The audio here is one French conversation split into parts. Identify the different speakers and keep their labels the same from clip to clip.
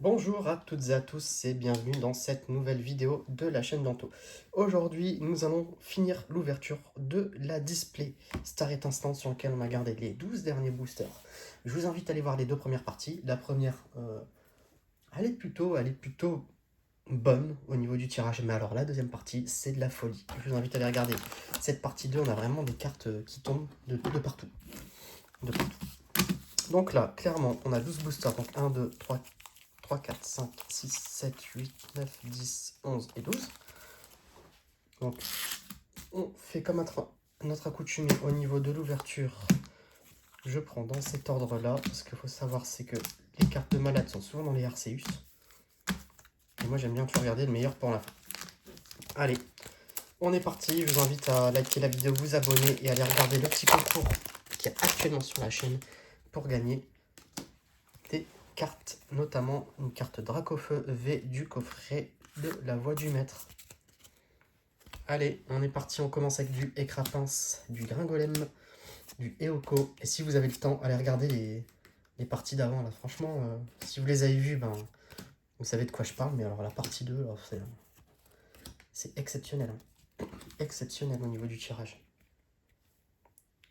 Speaker 1: Bonjour à toutes et à tous et bienvenue dans cette nouvelle vidéo de la chaîne Danto. Aujourd'hui, nous allons finir l'ouverture de la display Starret Instant sur laquelle on a gardé les 12 derniers boosters. Je vous invite à aller voir les deux premières parties. La première, elle est plutôt bonne au niveau du tirage, mais alors la deuxième partie, c'est de la folie. Je vous invite à aller regarder cette partie 2, on a vraiment des cartes qui tombent de partout. De partout. Donc là, clairement, on a 12 boosters, donc 1, 2, 3, 4, 5, 6, 7, 8, 9, 10, 11 et 12. Donc, on fait comme notre accoutumé au niveau de l'ouverture. Je prends dans cet ordre-là. Ce qu'il faut savoir, c'est que les cartes de malade sont souvent dans les Arceus. Et moi, j'aime bien toujours regarder le meilleur pour la fin. Allez, on est parti. Je vous invite à liker la vidéo, vous abonner et aller regarder le petit concours qui est actuellement sur la chaîne pour gagner des cartes, notamment une carte Dracofeu V du coffret de la Voix du Maître. Allez, on est parti, on commence avec du Écrapince, du Gringolem, du Eoko. Et si vous avez le temps, allez regarder les parties d'avant. Là, franchement, si vous les avez vues, ben, vous savez de quoi je parle. Mais alors la partie 2, c'est exceptionnel. Hein. Exceptionnel au niveau du tirage.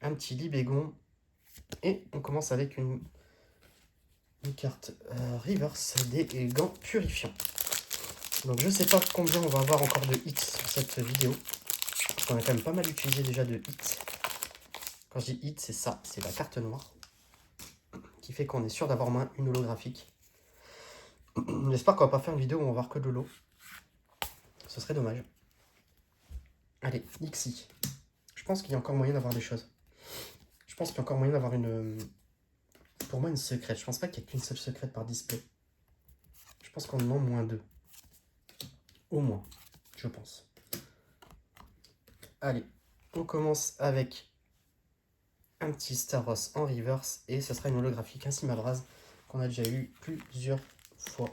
Speaker 1: Un petit Libégon. Et on commence avec une carte reverse des gants purifiants. Donc je sais pas combien on va avoir encore de hits sur cette vidéo. Parce qu'on a quand même pas mal utilisé déjà de hits. Quand je dis hit, c'est ça, c'est la carte noire. Qui fait qu'on est sûr d'avoir moins une holographique. J'espère qu'on va pas faire une vidéo où on va voir que de l'eau. Ce serait dommage. Allez, Ixi. Je pense qu'il y a encore moyen d'avoir des choses. Je pense qu'il y a encore moyen d'avoir une... Pour moi, une secrète. Je pense pas qu'il y ait qu'une seule secrète par display. Je pense qu'on en a moins deux. Au moins, je pense. Allez, on commence avec un petit Staros en reverse. Et ce sera une holographique, un Simabraz, qu'on a déjà eu plusieurs fois.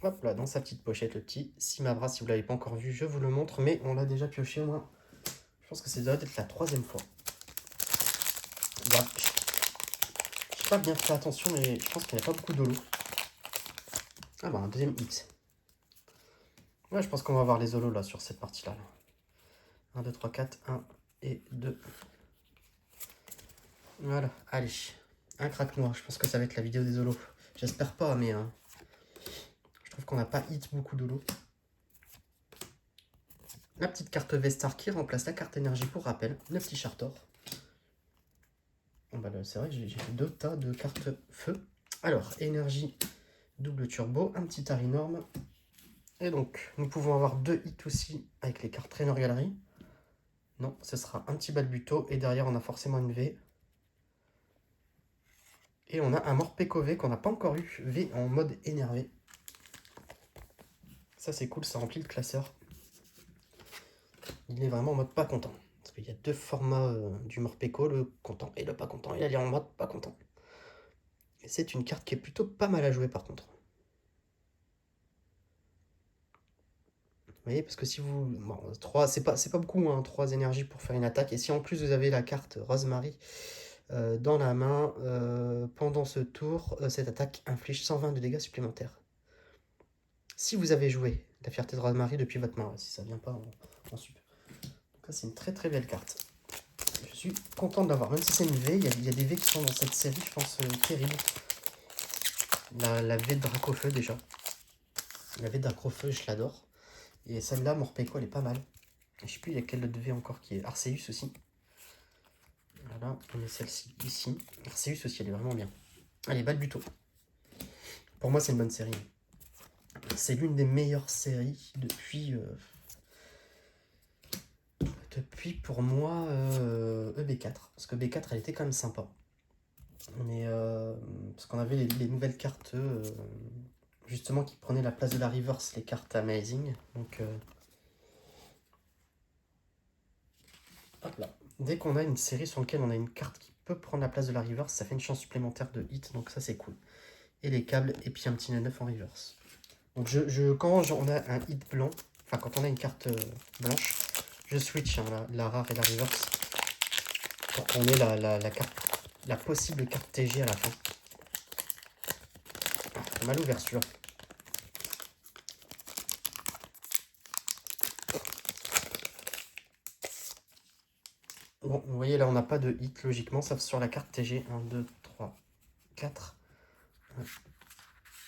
Speaker 1: Hop là, dans sa petite pochette, le petit Simabraz. Si vous ne l'avez pas encore vu, je vous le montre. Mais on l'a déjà pioché au moins. Je pense que c'est doit être la troisième fois. Bah, je n'ai pas bien fait attention, mais je pense qu'il n'y a pas beaucoup de l'eau. Ah bah, un deuxième hit. Ouais, je pense qu'on va avoir les holos là sur cette partie-là. 1, 2, 3, 4, 1 et 2. Voilà, allez. Un crack noir, je pense que ça va être la vidéo des holos. J'espère pas, mais je trouve qu'on n'a pas hit beaucoup d'holos. La petite carte Vestar qui remplace la carte énergie pour rappel. Le petit Chartor. Bon, bah, c'est vrai que j'ai fait deux tas de cartes feu. Alors, énergie double turbo, un petit Arinorm. Et donc, nous pouvons avoir deux hits aussi avec les cartes Trainer Gallery. Non, ce sera un petit Balbuto. Et derrière, on a forcément une V. Et on a un Morpeko V qu'on n'a pas encore eu. V en mode énervé. Ça, c'est cool, ça remplit le classeur. Il est vraiment en mode pas content. Parce qu'il y a deux formats du Morpeko, le content et le pas content. Il est en mode pas content. Et c'est une carte qui est plutôt pas mal à jouer par contre. Vous voyez, parce que si vous... Bon, 3, c'est pas beaucoup, hein, 3 énergies pour faire une attaque. Et si en plus vous avez la carte Rosemary dans la main, pendant ce tour, cette attaque inflige 120 de dégâts supplémentaires. Si vous avez joué la fierté de Rosemary depuis votre main, si ça vient pas en sup. Donc là, c'est une très très belle carte. Je suis content de l'avoir, même si c'est une V, il y a des V qui sont dans cette série, je pense, terribles. La V de Dracofeu déjà. La V de Dracofeu, je l'adore. Et celle-là, Morpeko, elle est pas mal. Je sais plus, il y a quelle autre V encore qui est Arceus aussi. Voilà, on met celle-ci ici. Arceus aussi, elle est vraiment bien. Allez, Balbuto. Pour moi, c'est une bonne série. C'est l'une des meilleures séries depuis pour moi EB4. Parce que B4, elle était quand même sympa. Mais parce qu'on avait les nouvelles cartes justement qui prenaient la place de la reverse, les cartes Amazing. Donc hop là. Dès qu'on a une série sur laquelle on a une carte qui peut prendre la place de la reverse, ça fait une chance supplémentaire de hit, donc ça c'est cool. Et les câbles, et puis un petit 9 en reverse. Donc quand on a un hit blanc, enfin quand on a une carte blanche, je switch hein, la rare et la reverse pour qu'on ait la possible carte TG à la fin. J'ai mal l'ouverture. Bon, vous voyez là, on n'a pas de hit logiquement, sauf sur la carte TG. 1, 2, 3, 4. 1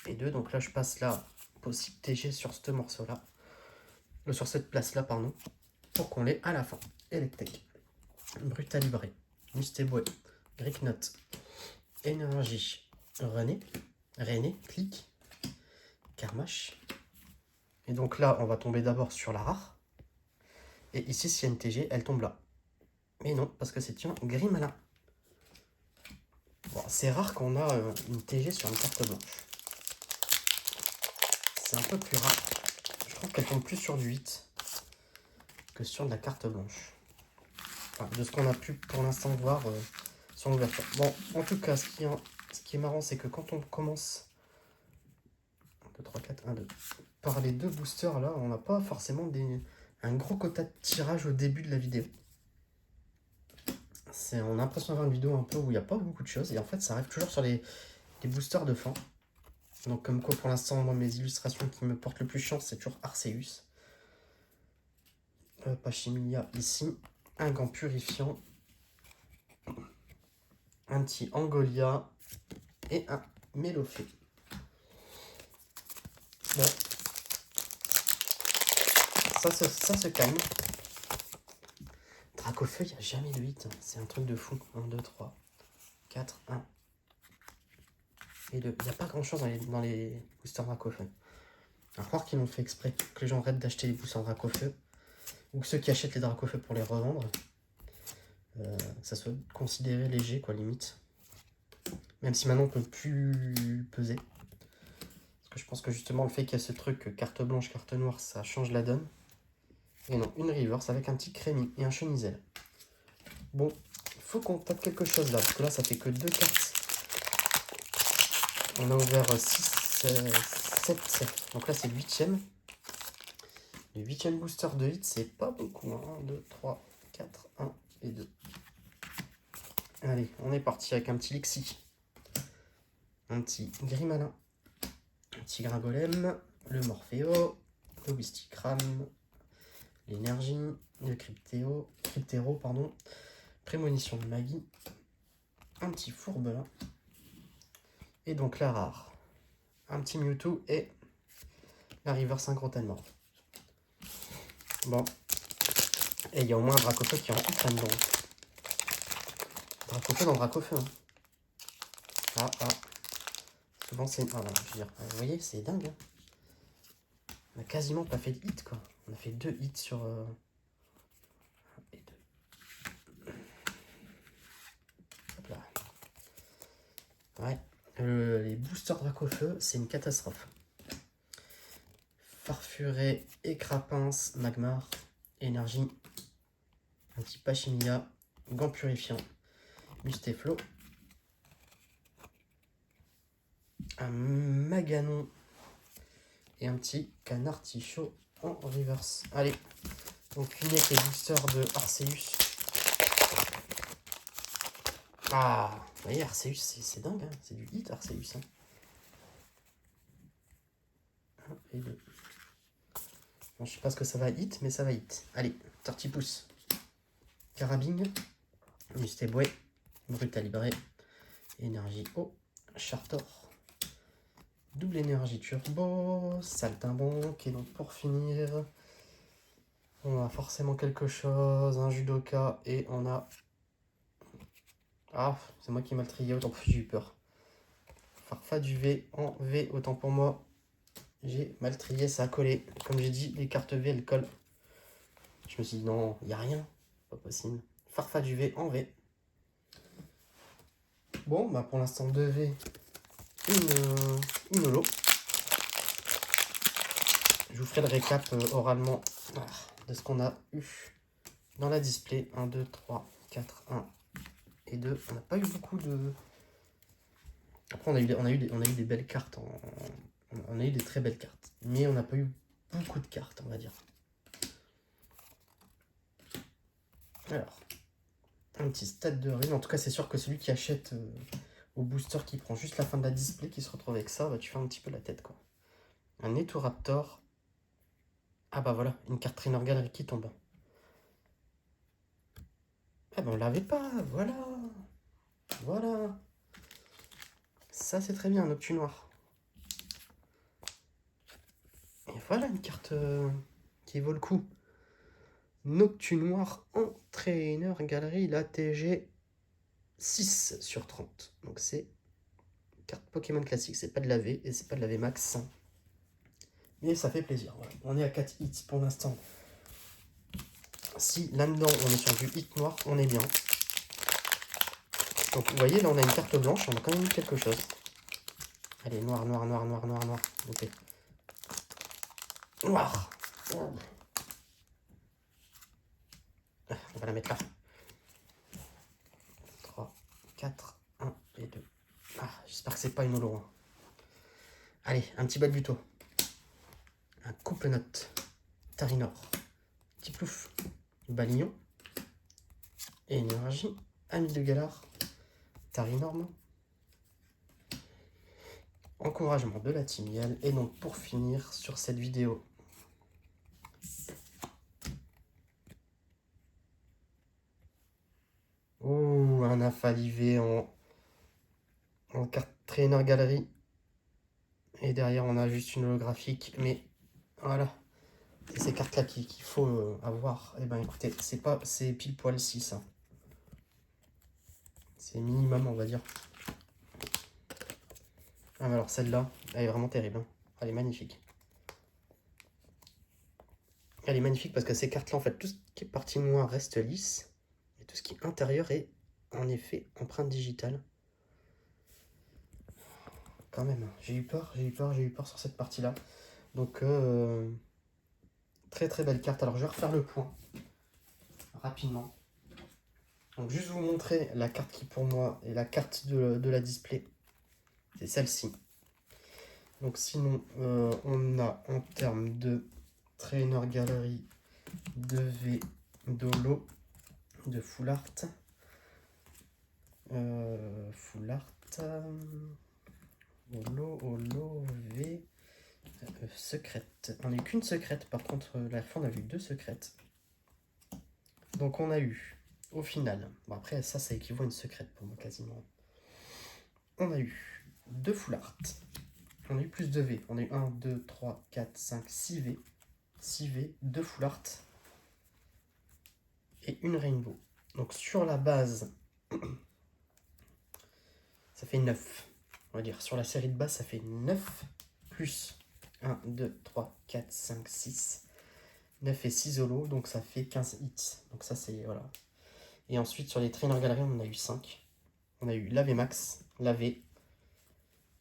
Speaker 1: et 2. Donc là, je passe la possible TG sur ce morceau-là. Sur cette place-là, pardon. Pour qu'on l'ait à la fin. Electek. Brutalibré. Mustéboué. Gricknot. Énergie. René. Clic. Karmash. Et donc là, on va tomber d'abord sur la rare. Et ici, s'il y a une TG, elle tombe là. Mais non, parce que c'est un Grimalin. Bon, c'est rare qu'on a une TG sur une carte blanche. C'est un peu plus rare. Je trouve qu'elle tombe plus sur du 8 que sur de la carte blanche. Enfin, de ce qu'on a pu pour l'instant voir sur l'ouverture. Bon, en tout cas, ce qui est marrant, c'est que quand on commence 1, 2, 3, 4, 1, 2, par les deux boosters là, on n'a pas forcément un gros quota de tirage au début de la vidéo. On a l'impression d'avoir une vidéo un peu où il n'y a pas beaucoup de choses. Et en fait, ça arrive toujours sur les boosters de fin. Donc comme quoi, pour l'instant, moi, mes illustrations qui me portent le plus chance, c'est toujours Arceus. Pachimilia ici. Un gant purifiant. Un petit Angolia. Et un Mélofée. Bon. Ça se calme. Dracofeu, il n'y a jamais de 8. C'est un truc de fou. 1, 2, 3, 4, 1. Et 2. Il n'y a pas grand chose dans les boosters Dracofeu. À croire qu'ils l'ont fait exprès. Que les gens arrêtent d'acheter les boosters Dracofeu. Ou que ceux qui achètent les Dracofeu pour les revendre. Que ça soit considéré léger, quoi, limite. Même si maintenant on peut plus peser. Parce que je pense que justement le fait qu'il y a ce truc carte blanche, carte noire, ça change la donne. Et non, une reverse avec un petit crémi et un chenizel. Bon, il faut qu'on tape quelque chose là, parce que là ça fait que 2 cartes. On a ouvert 6, 7. Donc là c'est le 8ème. Le 8ème booster de hit, c'est pas beaucoup. 1, 2, 3, 4, 1 et 2. Allez, on est parti avec un petit Lixi. Un petit Grimalin. Un petit Gringolem. Le Morpheo. Le Wistikram. L'énergie. Le Cryptéro, pardon. Prémonition de Magie. Un petit Fourbelin. Et donc la rare. Un petit Mewtwo et la River Synchrotalement. Bon. Et il y a au moins un Dracofeu qui rentre là-dedans. Dracofeu dans Dracofeu. Hein. Ah. Souvent c'est... Ah, voilà, je veux dire, vous voyez, c'est dingue. Hein. On a quasiment pas fait de hit, quoi. On a fait 2 hits sur... 1 et 2. Hop là. Ouais. Les boosters Dracofeu, c'est une catastrophe. Farfuré, Écrapince, Magmar, Énergie, un petit Pachimia, Gant Purifiant, Mustéflo, un Maganon et un petit Canard Tichot en reverse. Allez, on finit avec les boosters de Arceus. Ah, vous voyez, Arceus, c'est dingue, hein, c'est du hit Arceus. Hein. 1 et 2. Bon, je sais pas ce que ça va hit, mais ça va hit. Allez, Tortipousse, Carabine, Mustéboué, Brutalibré, Énergie eau, Chartor, double énergie turbo, Saltimbanque. Et donc pour finir, on a forcément quelque chose, un judoka, et on a... Ah, c'est moi qui m'a trié, autant que j'ai eu peur. Farfa du V en V, autant pour moi. J'ai mal trié, ça a collé. Comme j'ai dit, les cartes V, elles collent. Je me suis dit, non, il n'y a rien. Pas possible. Farfa du V en V. Bon, bah pour l'instant, 2 V, une holo. Je vous ferai le récap oralement de ce qu'on a eu dans la display. 1, 2, 3, 4, 1 et 2. On n'a pas eu beaucoup de... Après, on a eu des belles cartes. On a eu des très belles cartes. Mais on n'a pas eu beaucoup de cartes, on va dire. Alors, un petit stade de rune. En tout cas, c'est sûr que celui qui achète au booster qui prend juste la fin de la display, qui se retrouve avec ça, bah, tu fais un petit peu la tête, quoi. Un Netoraptor. Ah bah voilà, une carte Trainer Gallery qui tombe. Ah bah on l'avait pas, voilà. Voilà. Ça c'est très bien, un Octu Noir. Et voilà une carte qui vaut le coup. Noctu Noir en Trainer Gallery, la TG 6 sur 30. Donc c'est carte Pokémon classique, c'est pas de la V et c'est pas de la V Max. Mais ça fait plaisir. Voilà. On est à 4 hits pour l'instant. Si là-dedans on est sur du hit noir, on est bien. Donc vous voyez, là on a une carte blanche, on a quand même eu quelque chose. Allez, noir, noir, noir, noir, noir, noir. Ok. Noir. Oh. On va la mettre là. 3, 4, 1 et 2. Ah, j'espère que c'est pas une holo. Hein. Allez, un petit bas de buto. Un couple note. Tarinor. Petit plouf. Balignon. Et énergie. Ami de Galar. Tarinorme. Encouragement de la team Yell. Et donc pour finir sur cette vidéo. Oh, un affalivé en carte Trainer Gallery. Et derrière on a juste une holographique. Mais voilà. Et ces cartes là qu'il faut avoir. Et ben écoutez, c'est pile poil 6. Hein. C'est minimum on va dire. Ah mais alors celle-là, elle est vraiment terrible. Hein. Elle est magnifique. Elle est magnifique parce que ces cartes-là, en fait, tout ce qui est partie noire reste lisse. Et tout ce qui est intérieur est en effet empreinte digitale. Quand même, j'ai eu peur sur cette partie-là. Donc, très très belle carte. Alors, je vais refaire le point rapidement. Donc, juste vous montrer la carte qui, pour moi, est la carte de la display. C'est celle-ci. Donc, sinon, on a en termes de Trainer Gallery, de V, d'Holo, de Full Art. Full Art. Holo, V. Secrète. On n'a eu qu'une secrète, par contre, la fois on a vu 2 secrètes. Donc on a eu, au final, bon après ça équivaut à une secrète pour moi quasiment. On a eu 2 Full Art. On a eu plus de V. On a eu 1, 2, 3, 4, 5, 6 V. 6 V, 2 Full Art. Et une Rainbow. Donc sur la base, ça fait 9. On va dire, sur la série de base, ça fait 9 plus 1, 2, 3, 4, 5, 6. 9 et 6 holo, donc ça fait 15 hits. Donc ça c'est, voilà. Et ensuite sur les Trainer Gallery, on en a eu 5. On a eu la VMAX, la V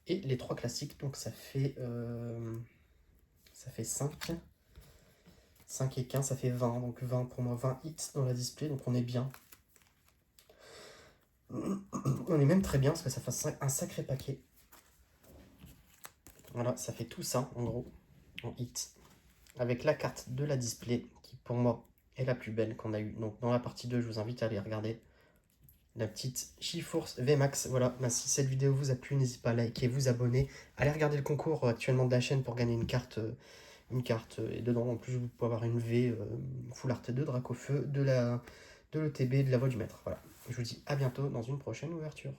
Speaker 1: et les 3 classiques, donc ça fait 5. 5 et 15, ça fait 20. Donc 20 pour moi, 20 hits dans la display, donc on est bien. On est même très bien parce que ça fait un sacré paquet. Voilà, ça fait tout ça en gros, en hits. Avec la carte de la display qui pour moi est la plus belle qu'on a eue. Donc dans la partie 2, je vous invite à aller regarder la petite GeForce VMAX. Voilà, bah, si cette vidéo vous a plu, n'hésitez pas à liker, vous abonner. Allez regarder le concours actuellement de la chaîne pour gagner une carte. Et dedans, en plus, vous pouvez avoir une V Full Art de Dracofeu, de l'ETB, de la Voix du Maître. Voilà, je vous dis à bientôt dans une prochaine ouverture.